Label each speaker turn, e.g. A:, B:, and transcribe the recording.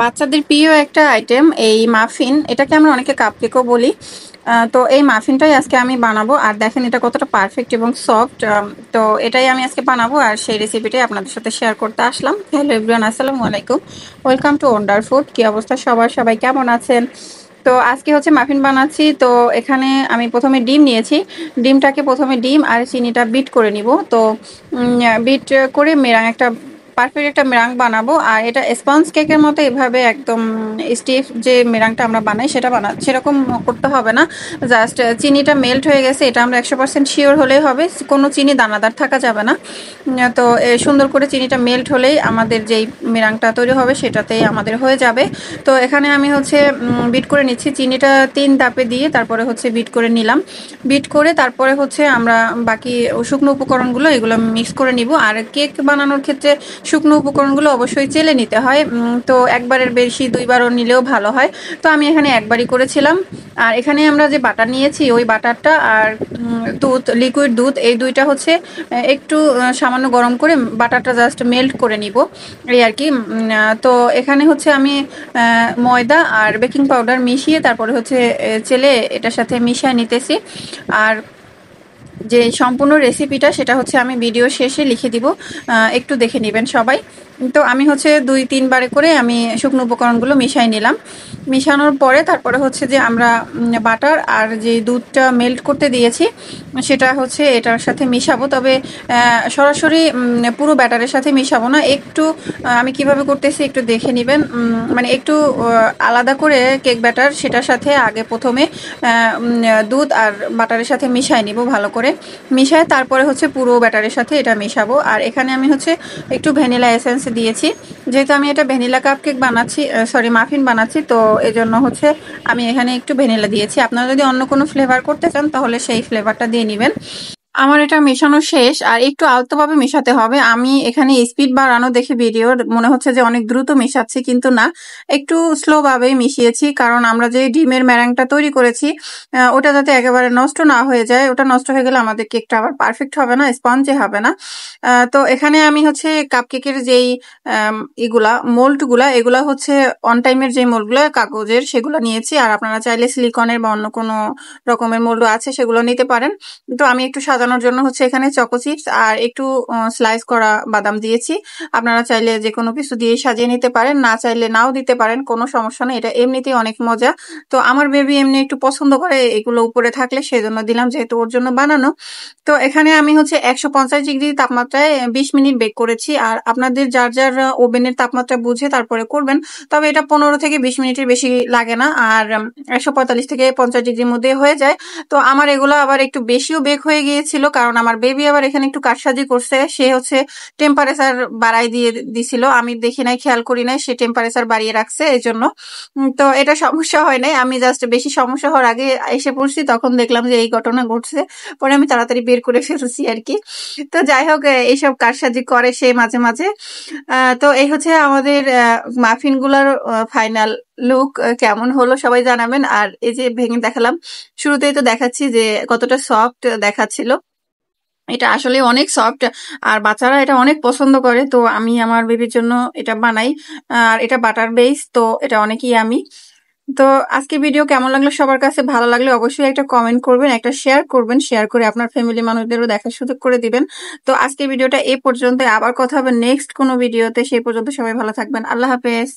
A: বাচ্চাদের প্রিয় একটা আইটেম এই মাফিন, এটাকে আমরা অনেকে কাপকেকও বলি। তো এই মাফিনটাই আজকে আমি বানাবো, আর দেখেন এটা কতটা পারফেক্ট এবং সফট। তো এটাই আমি আজকে বানাবো, আর সেই রেসিপিটাই আপনাদের সাথে শেয়ার করতে আসলাম। হ্যালো এভরিওয়ান, আসসালামু আলাইকুম, ওয়েলকাম টু ওয়ান্ডার ফুড। কি অবস্থা সবার, সবাই কেমন আছেন? তো আজকে হচ্ছে মাফিন বানাচ্ছি। তো এখানে আমি প্রথমে ডিম নিয়েছি। ডিম আর চিনিটা বিট করে নিব। তো বিট করে মেরাং একটা পারফেক্ট একটা মেরাং বানাবো। আর এটা স্পঞ্জ কেকের মতো এভাবে একদম স্টিফ যে মেরাংটা আমরা বানাই সেরকম করতে হবে না। জাস্ট চিনিটা মেল্ট হয়ে গেছে, এটা আমরা 100% শিওর হলেই হবে। কোনো চিনি দানাদার থাকা যাবে না। তো সুন্দর করে চিনিটা মেল্ট হলেই আমাদের যেই মেরাংটা তৈরি হবে সেটাতেই আমাদের হয়ে যাবে। তো এখানে আমি হচ্ছে বিট করে নিচ্ছি। চিনিটা 3 ধাপে দিয়ে তারপরে হচ্ছে বিট করে নিলাম। বিট করে তারপরে হচ্ছে আমরা বাকি শুকনো উপকরণগুলো এগুলো মিক্স করে নিব। আর কেক বানানোর ক্ষেত্রে শুকনো উপকরণগুলো অবশ্যই চেলে নিতে হয়। তো একবারের বেশি দুইবারও নিলেও ভালো হয়। তো আমি এখানে একবারই করেছিলাম। আর এখানে আমরা যে বাটার নিয়েছি ওই বাটারটা আর দুধ, লিকুইড দুধ, এই দুইটা হচ্ছে একটু সামান্য গরম করে বাটারটা জাস্ট মেল্ট করে নিব, এই আর কি। তো এখানে হচ্ছে আমি ময়দা আর বেকিং পাউডার মিশিয়ে তারপরে হচ্ছে চেলে এটার সাথে মিশিয়ে নিতেছি। আর যে সম্পূর্ণ রেসিপিটা সেটা হচ্ছে আমি ভিডিও শেষে লিখে দিব, একটু দেখে নেবেন সবাই। তো আমি হচ্ছে 2-3 বারে করে আমি শুকনো উপকরণগুলো মিশাই নিলাম। মিশানোর পরে তারপরে হচ্ছে যে আমরা বাটার আর যে দুধটা মেল্ট করতে দিয়েছি সেটা হচ্ছে এটার সাথে মিশাবো। তবে সরাসরি পুরো ব্যাটারের সাথে মিশাবো না, একটু আমি কিভাবে করতেছি একটু দেখে নেবেন। মানে একটু আলাদা করে কেক ব্যাটার সেটার সাথে আগে প্রথমে দুধ আর বাটারের সাথে মিশাই নিব ভালো করে। মিশায় তারপরে হচ্ছে পুরো ব্যাটারের সাথে এটা মেশাবো। আর এখানে আমি হচ্ছে একটু ভ্যানিলা এসেন্স দিয়েছি, যেহেতু আমি এটা ভ্যানিলা কাপকেক বানাচ্ছি, সরি মাফিন বানাচ্ছি, তো এজন্য হচ্ছে আমি এখানে একটু ভ্যানিলা দিয়েছি। আপনারা যদি অন্য কোনো ফ্লেভার করতে চান তাহলে সেই ফ্লেভারটা দিয়ে নেবেন। আমার এটা মেশানো শেষ, আর একটু আলতোভাবে মেশাতে হবে। আমি এখানে স্পিড বাড়ানো দেখে ভিডিও মনে হচ্ছে যে অনেক দ্রুত মেশাচ্ছি, কিন্তু না, একটু স্লো ভাবে মিশিয়েছি। কারণ আমরা যে ডিমের ম্যারাংটা তৈরি করেছি ওটা যাতে একেবারে নষ্ট না হয়ে যায়, ওটা নষ্ট হয়ে গেলে আমাদের কেকটা আবার পারফেক্ট হবে না, স্পঞ্জে হবে না। তো এখানে আমি হচ্ছে কাপকেকের যেই মোল্ডগুলা, এগুলা হচ্ছে অন টাইমের যে মোল্ডগুলো কাগজের সেগুলো নিয়েছি। আর আপনারা চাইলে সিলিকনের বা অন্য কোনো রকমের মোল্ড আছে সেগুলো নিতে পারেন। তো আমি একটু সাজানোর জন্য হচ্ছে এখানে চকো চিপস আর একটু স্লাইস করা বাদাম দিয়েছি। আপনারা চাইলে যে কোনো কিছু দিয়ে সাজিয়ে নিতে পারেন, না চাইলে নাও দিতে পারেন, কোনো সমস্যা নেই। এটা এমনিতেই অনেক মজা। তো আমার বেবি এমনি একটু পছন্দ করে এগুলো উপরে থাকলে, সেজন্য দিলাম, যেহেতু ওর জন্য বানানো। তো এখানে আমি হচ্ছে 150 ডিগ্রি তাপমাত্রায় 20 মিনিট বেক করেছি। আর আপনাদের যার যার ওভেনের তাপমাত্রা বুঝে তারপরে করবেন। তবে এটা 15 থেকে 20 মিনিটের বেশি লাগে না, আর 145 থেকে 50 ডিগ্রির মধ্যে হয়ে যায়। তো আমার এগুলো আবার একটু বেশিও বেক হয়ে গিয়েছিল, কারণ আমার বেবি আবার এখানে একটু কারসাজি করছে। সে হচ্ছে টেম্পারেচার বাড়াই দিয়ে দিছিল, আমি দেখি নাই, খেয়াল করি নাই, সে টেম্পারেচার বাড়িয়ে রাখছে এই জন্য। তো এটা সমস্যা হয় নাই, আমি জাস্ট বেশি সমস্যা হওয়ার আগে এসে পড়ছি, তখন দেখলাম যে এই ঘটনা ঘটছে। পরে আমি তাড়াতাড়ি বের করে ফেলছি আর কি। তো যাই হোক, এইসব কারসাজি করে সে মাঝে মাঝে। তো এই হচ্ছে আমাদের মাফিন গুলার ফাইনাল লুক। কেমন হলো সবাই জানাবেন। আর এই যে ভেঙে দেখালাম, শুরুতেই তো দেখাচ্ছি যে কতটা সফট দেখাচ্ছিল। এটা আসলে অনেক সফট, আর বাচ্চারা এটা অনেক পছন্দ করে। তো আমি আমার বেবির জন্য এটা বানাই। আর এটা বাটার বেস, তো এটা অনেকই আমি। তো আজকে ভিডিও কেমন লাগলো, সবার কাছে ভালো লাগলে অবশ্যই একটা কমেন্ট করবেন, একটা শেয়ার করবেন, শেয়ার করে আপনার ফ্যামিলি মানুষদেরও দেখার সুযোগ করে দিবেন। তো আজকে ভিডিওটা এই পর্যন্ত, আবার কথা হবে নেক্সট কোনো ভিডিওতে। সেই পর্যন্ত সবাই ভালো থাকবেন। আল্লাহ হাফেজ।